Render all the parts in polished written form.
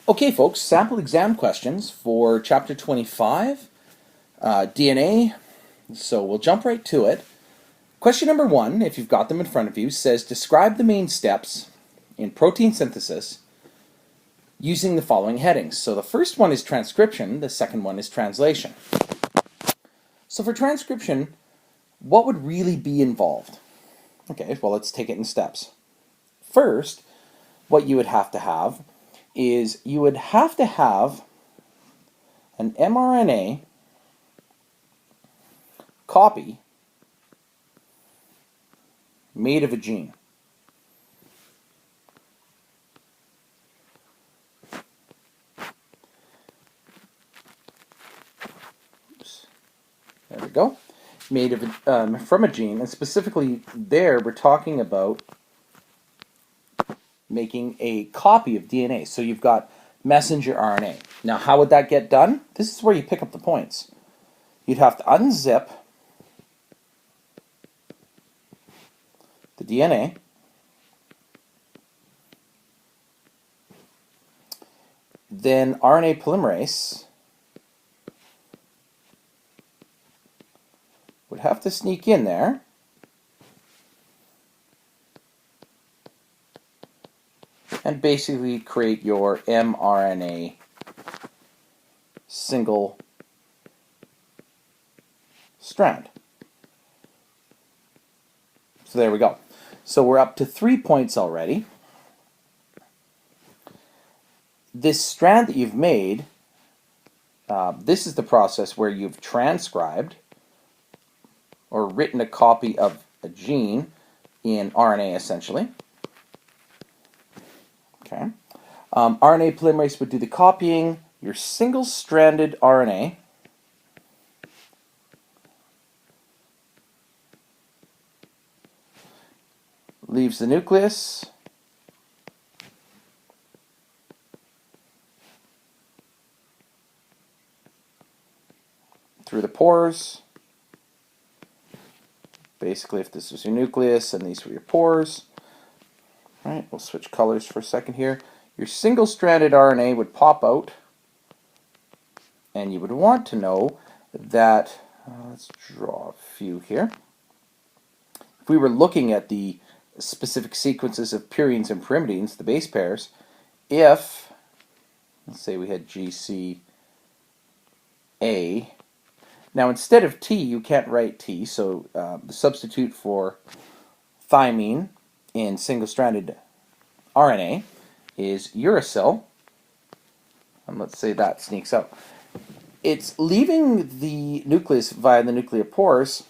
Okay, folks, sample exam questions for Chapter 25, DNA. So we'll jump right to it. Question number 1, if you've got them in front of you, says describe the main steps in protein synthesis using the following headings. So the first one is transcription, the second one is translation. So for transcription, what would really be involved? Okay, well, let's take it in steps. First, what you would have to have is you would have to have an mRNA copy made of a gene. Oops. There we go. Made of from a gene, and specifically there we're talking about making a copy of DNA. So you've got messenger RNA. Now, how would that get done? This is where you pick up the points. You'd have to unzip the DNA, then RNA polymerase would have to sneak in there and basically create your mRNA single strand. So there we go. So we're up to 3 points already. This strand that you've made, this is the process where you've transcribed or written a copy of a gene in RNA, essentially. Okay. RNA polymerase would do the copying. Your single-stranded RNA leaves the nucleus, through the pores. Basically, if this was your nucleus and these were your pores. All right, we'll switch colors for a second here. Your single-stranded RNA would pop out, and you would want to know that, let's draw a few here. If we were looking at the specific sequences of purines and pyrimidines, the base pairs, if, let's say we had GCA, now instead of T, you can't write T, so the substitute for thymine in single-stranded RNA is uracil, and let's say that sneaks out. It's leaving the nucleus via the nuclear pores,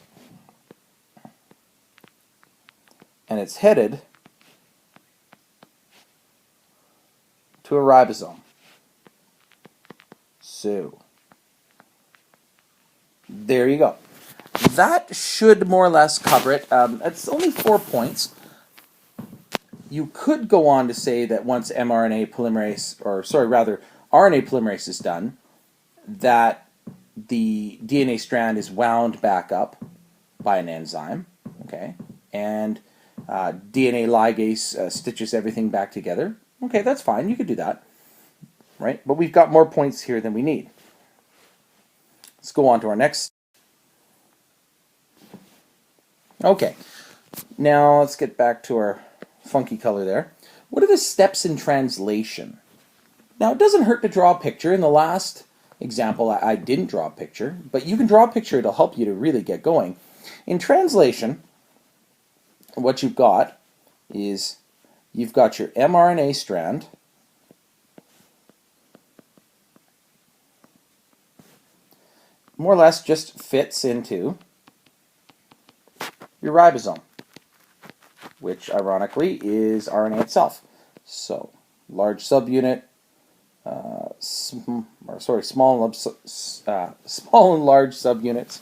and it's headed to a ribosome. So, there you go. That should more or less cover it. It's only 4 points. You could go on to say that once mRNA polymerase, or sorry, rather, RNA polymerase is done, that the DNA strand is wound back up by an enzyme, okay, and DNA ligase stitches everything back together. Okay, that's fine. You could do that, right? But we've got more points here than we need. Let's go on to our next. Okay, now let's get back to our funky color there. What are the steps in translation? Now, it doesn't hurt to draw a picture. In the last example, I didn't draw a picture, but you can draw a picture. It'll help you to really get going. In translation, what you've got is you've got your mRNA strand, more or less just fits into your ribosome, which ironically is RNA itself. So, large subunit, small and large subunits.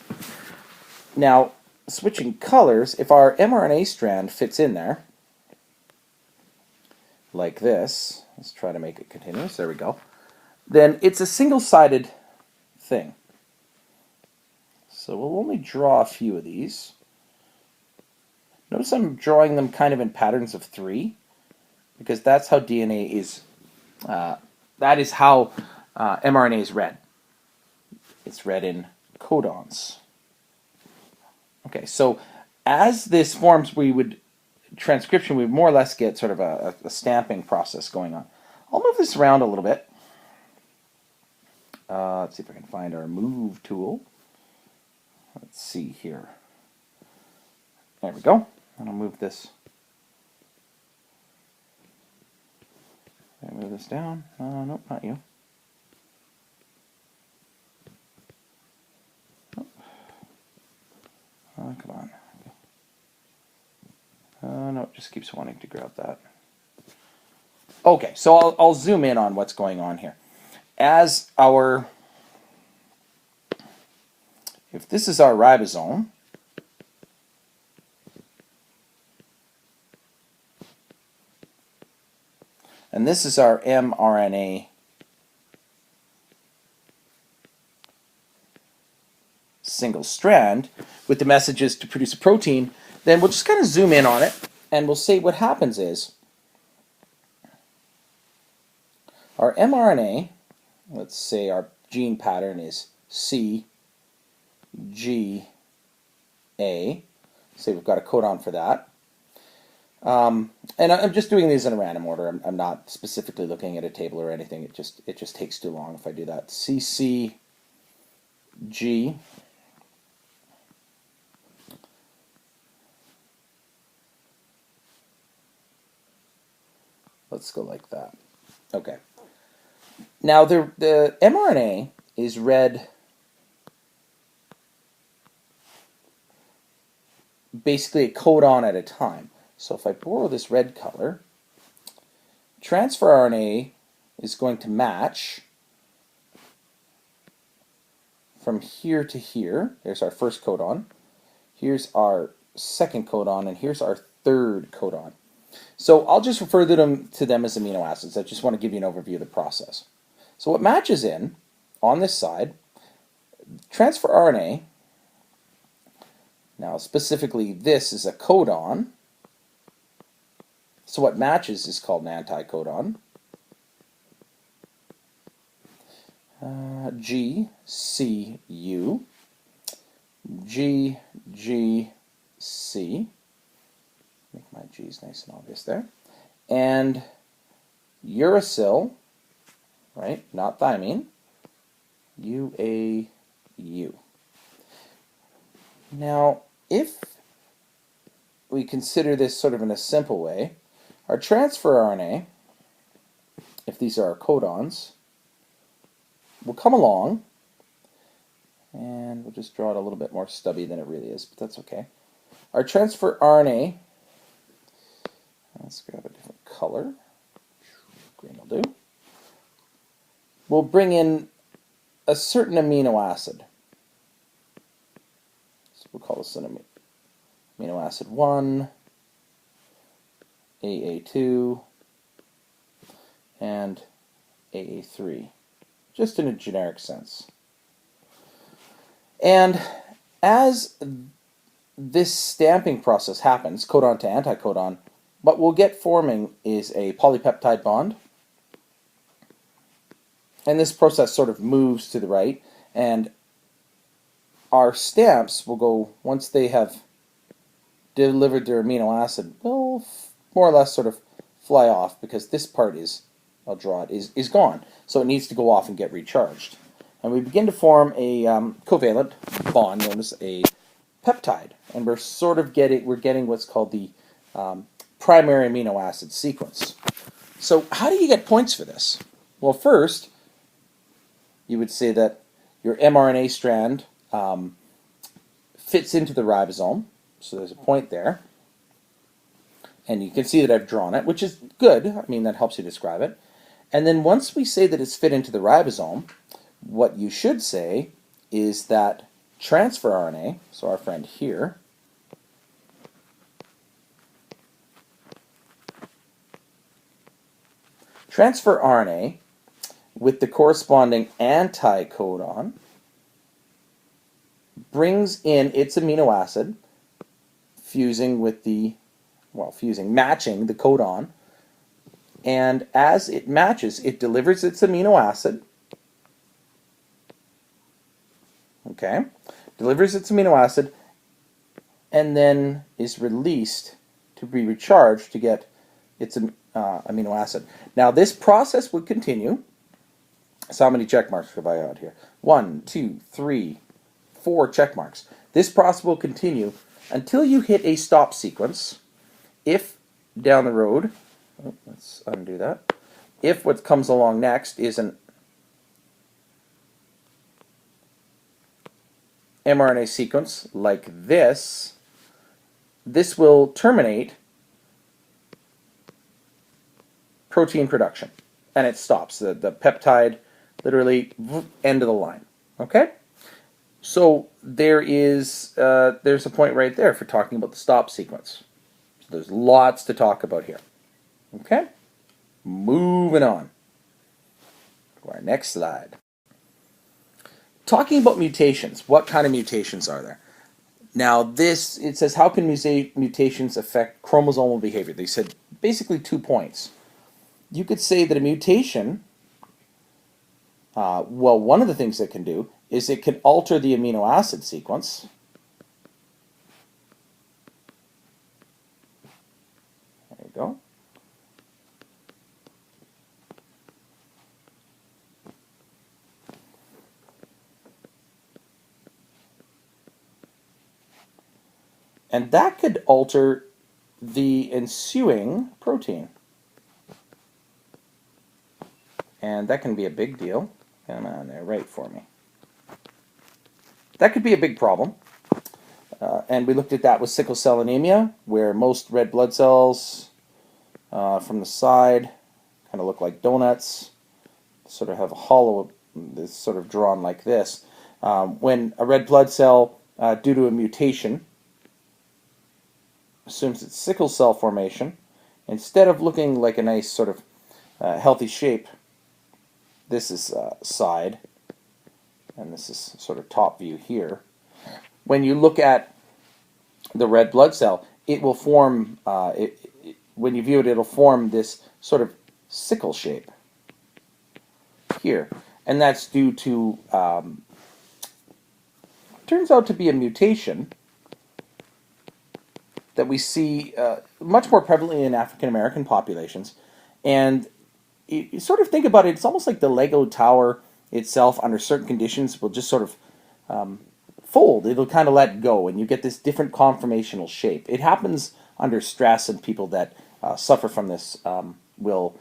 Now, switching colors, if our mRNA strand fits in there, like this, let's try to make it continuous, there we go, then it's a single-sided thing. So we'll only draw a few of these. Notice I'm drawing them kind of in patterns of 3, because that's how DNA is that is how mRNA is read. It's read in codons. Okay, so as this forms, transcription, we would more or less get sort of a stamping process going on. I'll move this around a little bit. Let's see if I can find our move tool. Let's see here. There we go. And I'll move this. Can I move this down? Nope, not you. Oh, come on. No, it just keeps wanting to grab that. Okay, so I'll zoom in on what's going on here. If this is our ribosome, and this is our mRNA single strand with the messages to produce a protein, then we'll just kind of zoom in on it and we'll say what happens is our mRNA, let's say our gene pattern is C, G, A. Say we've got a codon for that. And I'm just doing these in a random order. I'm not specifically looking at a table or anything. It just takes too long if I do that. CCG. Let's go like that. Okay. Now the mRNA is read basically a codon at a time. So if I borrow this red color, transfer RNA is going to match from here to here. There's our first codon. Here's our second codon, and here's our third codon. So I'll just refer to them as amino acids. I just want to give you an overview of the process. So what matches in on this side, transfer RNA. Now specifically this is a codon. So what matches is called an anticodon. G, C, U. G, G, C. Make my G's nice and obvious there. And uracil, right, not thymine, UAU. Now, if we consider this sort of in a simple way, our transfer RNA, if these are our codons, will come along, and we'll just draw it a little bit more stubby than it really is, but that's okay. Our transfer RNA, let's grab a different color, green will do, we'll bring in a certain amino acid. So we'll call this an amino acid 1, AA2, and AA3, just in a generic sense. And as this stamping process happens, codon to anticodon, what we'll get forming is a polypeptide bond. And this process sort of moves to the right, and our stamps will go, once they have delivered their amino acid, will more or less sort of fly off, because this part is, I'll draw it, is gone. So it needs to go off and get recharged. And we begin to form a covalent bond known as a peptide. And we're getting what's called the primary amino acid sequence. So how do you get points for this? Well, first, you would say that your mRNA strand fits into the ribosome. So there's a point there. And you can see that I've drawn it, which is good. I mean, that helps you describe it. And then once we say that it's fit into the ribosome, what you should say is that transfer RNA, so our friend here, transfer RNA with the corresponding anticodon brings in its amino acid, matching the codon and as it matches, it delivers its amino acid. Okay, delivers its amino acid, and then is released to be recharged to get its amino acid. Now this process would continue. So how many check marks have I got here? 1, 2, 3, 4 check marks. This process will continue until you hit a stop sequence. If down the road, let's undo that. If what comes along next is an mRNA sequence like this, this will terminate protein production, and it stops. The peptide literally end of the line. Okay? So there's a point right there for talking about the stop sequence. So there's lots to talk about here. Okay? Moving on to our next slide. Talking about mutations, what kind of mutations are there? Now it says, how can mutations affect chromosomal behavior? They said basically 2 points. You could say that a mutation, well, one of the things it can do is it can alter the amino acid sequence. There you go. And that could alter the ensuing protein. And that can be a big deal. Come on there, right for me. That could be a big problem. And we looked at that with sickle cell anemia, where most red blood cells from the side kind of look like donuts, sort of have a hollow, that's sort of drawn like this. When a red blood cell, due to a mutation, assumes it's sickle cell formation, instead of looking like a nice sort of healthy shape, this is side, and this is sort of top view here. When you look at the red blood cell, it will form, when you view it, it'll form this sort of sickle shape here. And that's due to, turns out to be a mutation that we see much more prevalently in African American populations. And you sort of think about it, it's almost like the Lego tower itself, under certain conditions, will just sort of fold. It'll kind of let go, and you get this different conformational shape. It happens under stress, and people that suffer from this will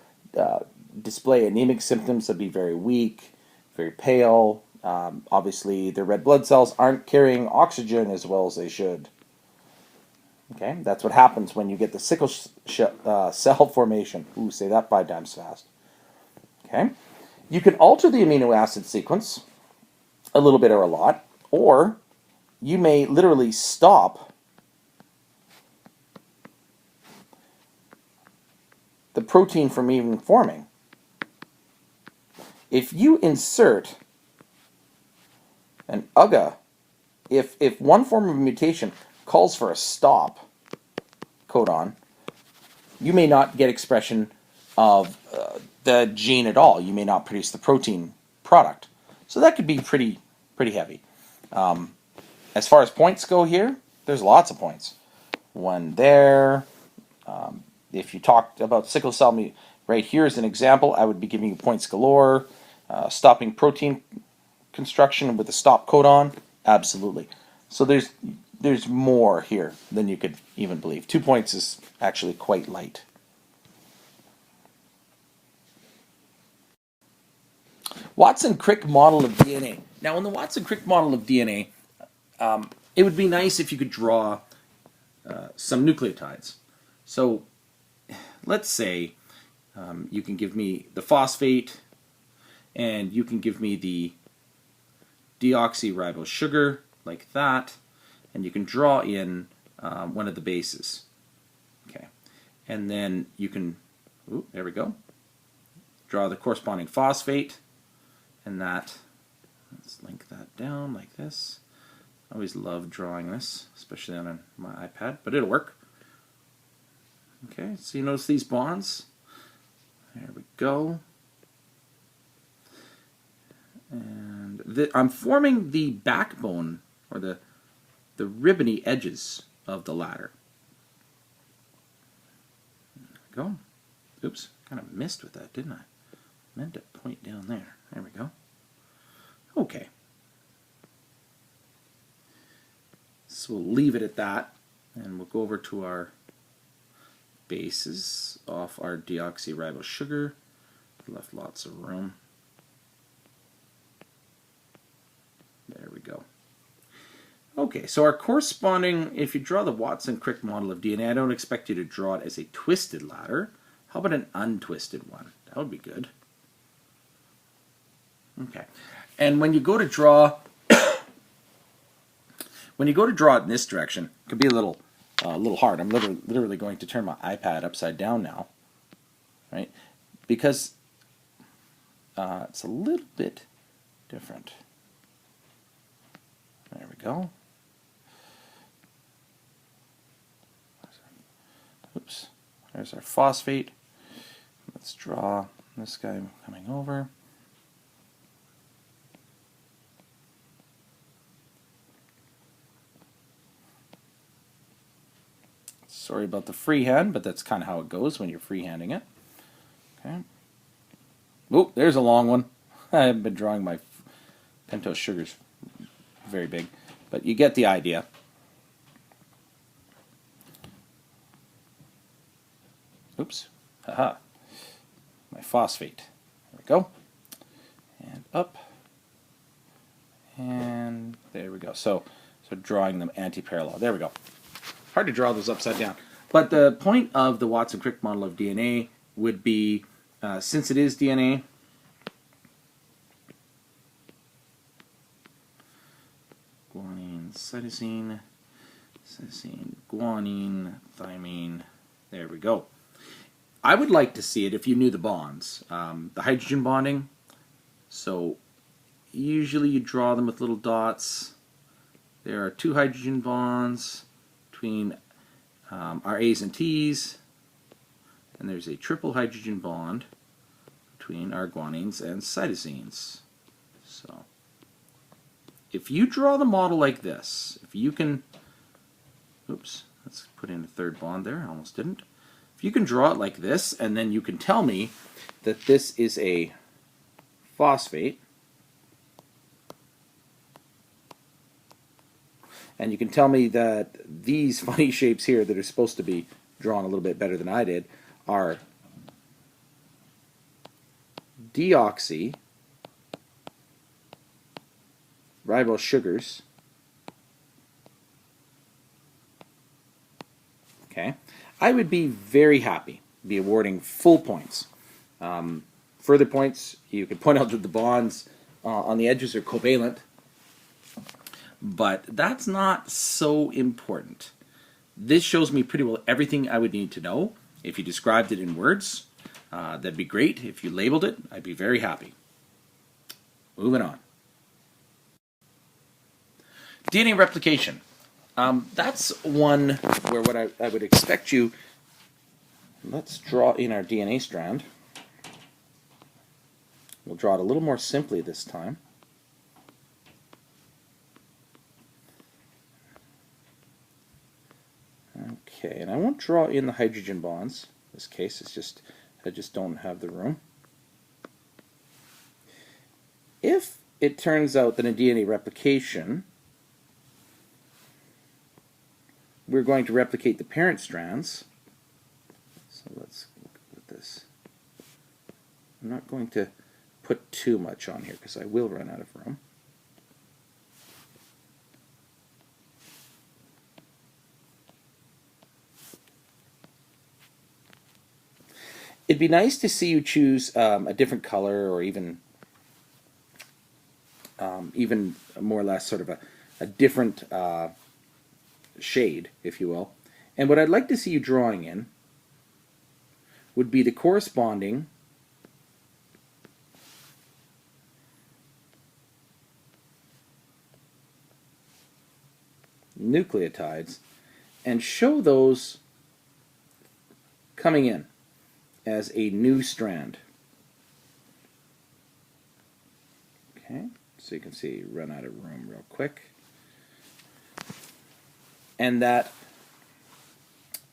display anemic symptoms. They'll be very weak, very pale. Obviously, their red blood cells aren't carrying oxygen as well as they should. Okay, that's what happens when you get the sickle cell formation. Ooh, say that 5 times fast. Okay, you can alter the amino acid sequence a little bit or a lot, or you may literally stop the protein from even forming. If you insert an UGA, if one form of mutation calls for a stop codon, you may not get expression of the gene at all. You may not produce the protein product. So that could be pretty heavy. As far as points go here, there's lots of points. One there. If you talked about sickle cell, right here is an example. I would be giving you points galore. Stopping protein construction with a stop codon, absolutely. So there's more here than you could even believe. 2 points is actually quite light. Watson-Crick model of DNA. Now, in the Watson-Crick model of DNA, it would be nice if you could draw some nucleotides. So let's say you can give me the phosphate, and you can give me the deoxyribose sugar, like that, and you can draw in one of the bases. Okay, and then you can, ooh, there we go, draw the corresponding phosphate, and that, let's link that down like this. I always love drawing this, especially on my iPad, but it'll work. Okay, so you notice these bonds? There we go. And I'm forming the backbone, or the ribbony edges of the ladder. There we go. Oops, kind of missed with that, didn't I? Meant to point down there. There we go. Okay. So we'll leave it at that, and we'll go over to our bases off our deoxyribose sugar. Left lots of room. There we go. Okay, so our corresponding, if you draw the Watson-Crick model of DNA, I don't expect you to draw it as a twisted ladder. How about an untwisted one? That would be good. Okay, and when you go to draw, when you go to draw it in this direction, it can be a little hard. I'm literally going to turn my iPad upside down now, right? Because it's a little bit different. There we go. Oops. There's our phosphate. Let's draw this guy coming over. Sorry about the freehand, but that's kind of how it goes when you're freehanding it. Okay. Oh, there's a long one. I've been drawing my pentose sugars very big, but you get the idea. Oops. Haha. My phosphate. There we go. And up. And there we go. So drawing them anti-parallel. There we go. Hard to draw those upside down. But the point of the Watson-Crick model of DNA would be, since it is DNA, guanine, cytosine, guanine, thymine. There we go. I would like to see it if you knew the bonds. The hydrogen bonding. So usually you draw them with little dots. There are 2 hydrogen bonds between our A's and T's, and there's a triple hydrogen bond between our guanines and cytosines. So if you draw the model like this, if you can, oops, let's put in a 3rd bond there, I almost didn't. If you can draw it like this, and then you can tell me that this is a phosphate, and you can tell me that these funny shapes here that are supposed to be drawn a little bit better than I did are deoxy ribose sugars. Okay, I would be very happy, be awarding full points. Further points, you could point out that the bonds on the edges are covalent, but that's not so important. This shows me pretty well everything I would need to know. If you described it in words, that'd be great. If you labeled it, I'd be very happy. Moving on. DNA replication. That's one where what I would expect you, let's draw in our DNA strand. We'll draw it a little more simply this time. Okay, and I won't draw in the hydrogen bonds. In this case, it's just, I just don't have the room. If it turns out that in DNA replication, we're going to replicate the parent strands. So let's look at this. I'm not going to put too much on here because I will run out of room. It'd be nice to see you choose a different color, or even more or less sort of a different shade, if you will. And what I'd like to see you drawing in would be the corresponding nucleotides and show those coming in. as a new strand. Okay, so you can see run out of room real quick. And that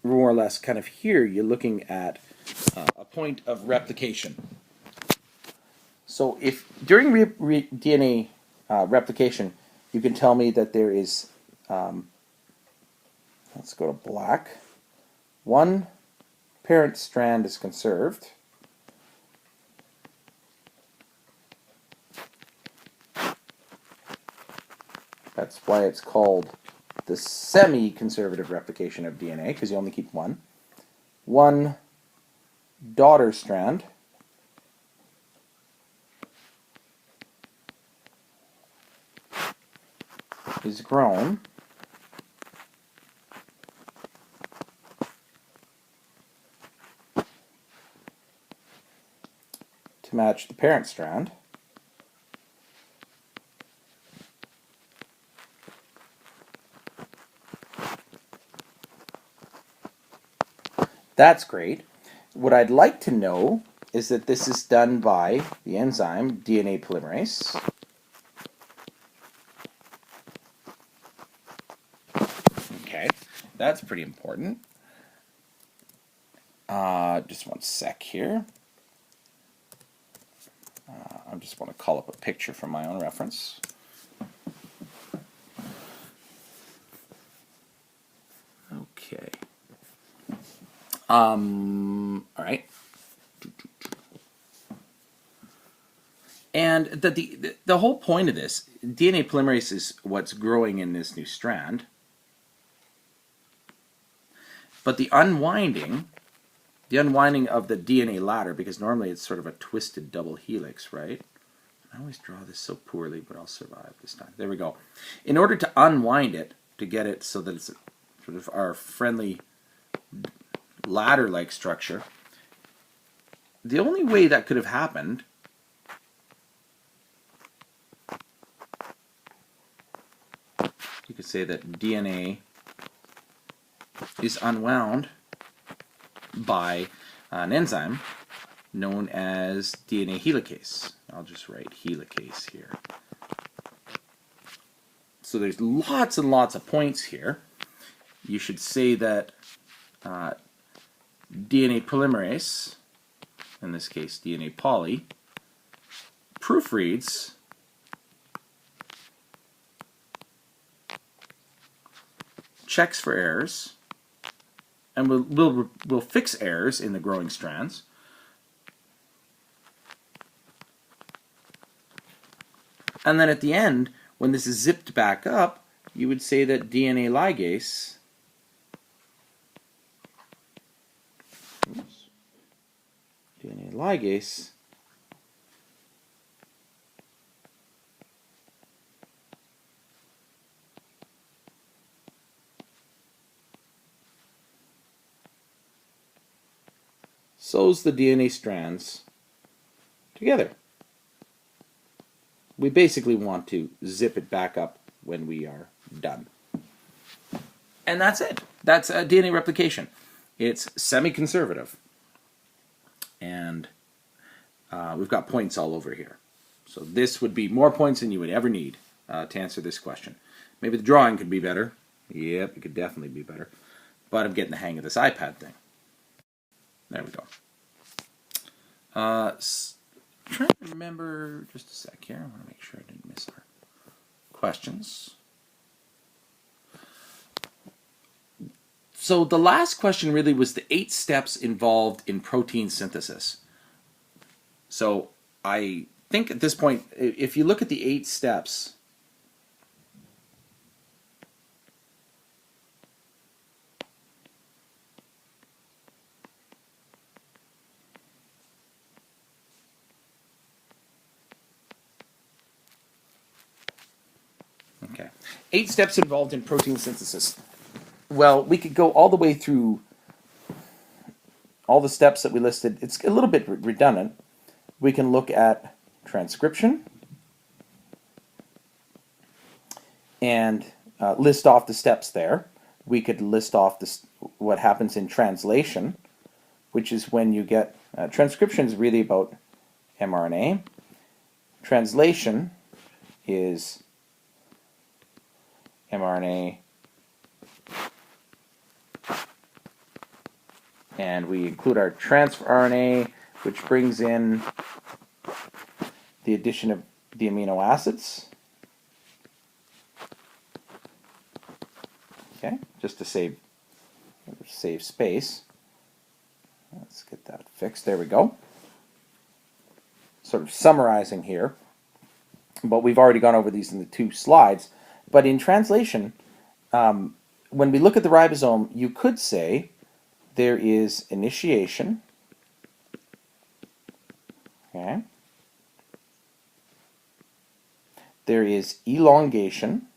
more or less kind of here you're looking at a point of replication. So if during DNA replication you can tell me that there is, let's go to black, one parent strand is conserved, that's why it's called the semi-conservative replication of DNA, because you only keep one. One daughter strand is grown to match the parent strand. That's great. What I'd like to know is that this is done by the enzyme DNA polymerase. Okay, that's pretty important. Just one sec here. I just want to call up a picture from my own reference. Okay. All right. And the whole point of this, DNA polymerase is what's growing in this new strand. But the unwinding of the DNA ladder, because normally it's sort of a twisted double helix, right? I always draw this so poorly, but I'll survive this time. There we go. In order to unwind it, to get it so that it's sort of our friendly ladder-like structure, the only way that could have happened you could say that DNA is unwound by an enzyme known as DNA helicase. I'll just write helicase here. So there's lots and lots of points here. You should say that DNA polymerase, in this case DNA poly, proofreads checks for errors, and we'll fix errors in the growing strands. And then at the end, when this is zipped back up, you would say that DNA ligase sews the DNA strands together. We basically want to zip it back up when we are done. And that's it. That's DNA replication. It's semi-conservative. And we've got points all over here. So this would be more points than you would ever need to answer this question. Maybe the drawing could be better. Yep, it could definitely be better. But I'm getting the hang of this iPad thing. There we go. Trying to remember, just a sec here. I want to make sure I didn't miss our questions. So the last question really was the 8 steps involved in protein synthesis. So I think at this point, if you look at the 8 steps, okay, 8 steps involved in protein synthesis. Well, we could go all the way through all the steps that we listed. It's a little bit redundant. We can look at transcription and list off the steps there. We could list off what happens in translation, which is when you get Transcription is really about mRNA. Translation is mRNA, and we include our transfer RNA, which brings in the addition of the amino acids. Okay, just to save space. Let's get that fixed. There we go. Sort of summarizing here, but we've already gone over these in the 2 slides. But in translation, when we look at the ribosome, you could say there is initiation. Okay. There is elongation.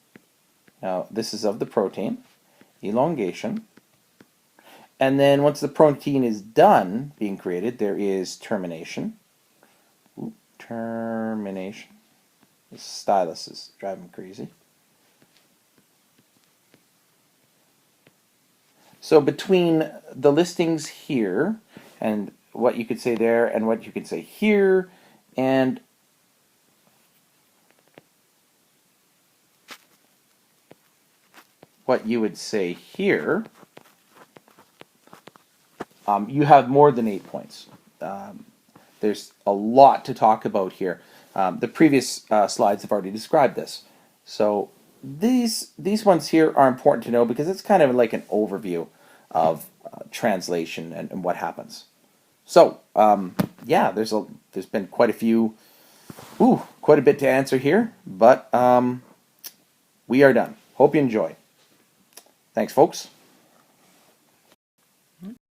Now, this is of the protein. Elongation. And then once the protein is done being created, there is termination. Termination. This stylus is driving me crazy. So between the listings here and what you could say there and what you could say here and what you would say here, you have more than 8 points. There's a lot to talk about here. The previous slides have already described this. So these ones here are important to know because it's kind of like an overview of translation and what happens. So yeah, there's been quite a bit to answer here, but we are done. Hope you enjoy. Thanks, folks.